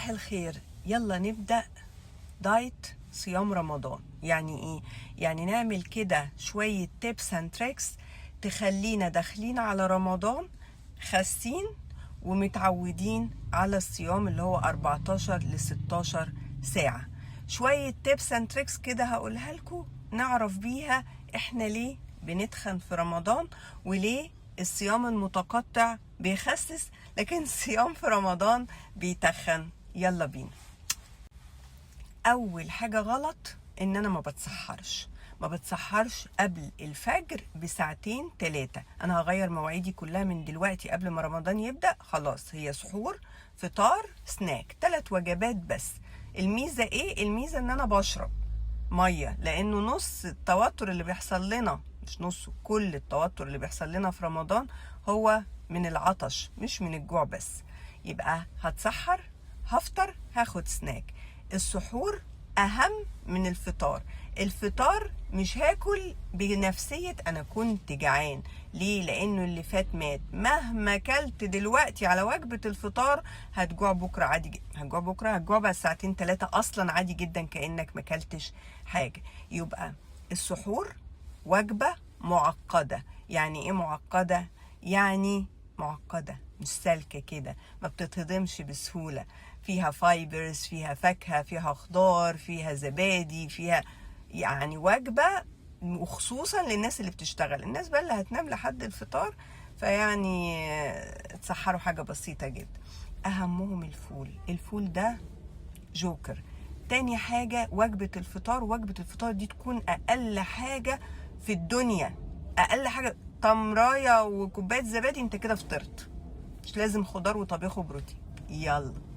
صباح الخير. يلا نبدأ دايت صيام رمضان. يعني ايه؟ يعني نعمل كده شوية تيبس اند تريكس تخلينا داخلين على رمضان خاسين ومتعودين على الصيام اللي هو 14 ل 16 ساعة. شوية تيبس اند تريكس كده هقولها لكم نعرف بيها احنا ليه بنتخن في رمضان وليه الصيام المتقطع بيخسس لكن الصيام في رمضان بيتخن. يلا بينا. اول حاجة غلط ان انا ما بتسحرش قبل الفجر بساعتين 3. انا هغير مواعيدي كلها من دلوقتي قبل ما رمضان يبدأ. خلاص هي سحور فطار سناك 3 وجبات بس. الميزة ايه؟ الميزة ان انا بشرب مية، لانه نص التوتر اللي بيحصل لنا، مش نصه، كل التوتر اللي بيحصل لنا في رمضان هو من العطش مش من الجوع بس. يبقى هتسحر، هفطر، هاخد سناك. السحور اهم من الفطار. الفطار مش هاكل بنفسية انا كنت جعان. ليه؟ لانه اللي فات مات. مهما كلت دلوقتي على وجبة الفطار هتجوع بكرة عادي هتجوع بعد ساعتين 3 اصلا عادي جدا كأنك ما كلتش حاجة. يبقى السحور وجبة معقدة. يعني ايه معقدة؟ يعني معقدة مش سالكة كده، ما بتتهضمش بسهولة. فيها فايبرز، فيها فاكهة، فيها خضار، فيها زبادي، فيها يعني وجبة وخصوصا للناس اللي بتشتغل. الناس بقى اللي هتنام لحد الفطار فيعني تسحروا حاجة بسيطة جدا. أهمهم الفول ده جوكر. تاني حاجة وجبة الفطار دي تكون أقل حاجة في الدنيا. أقل حاجة تمراية وكوباية زبادي، انت كده فطرت. مش لازم خضار وطبيخ وبروتين. يلا.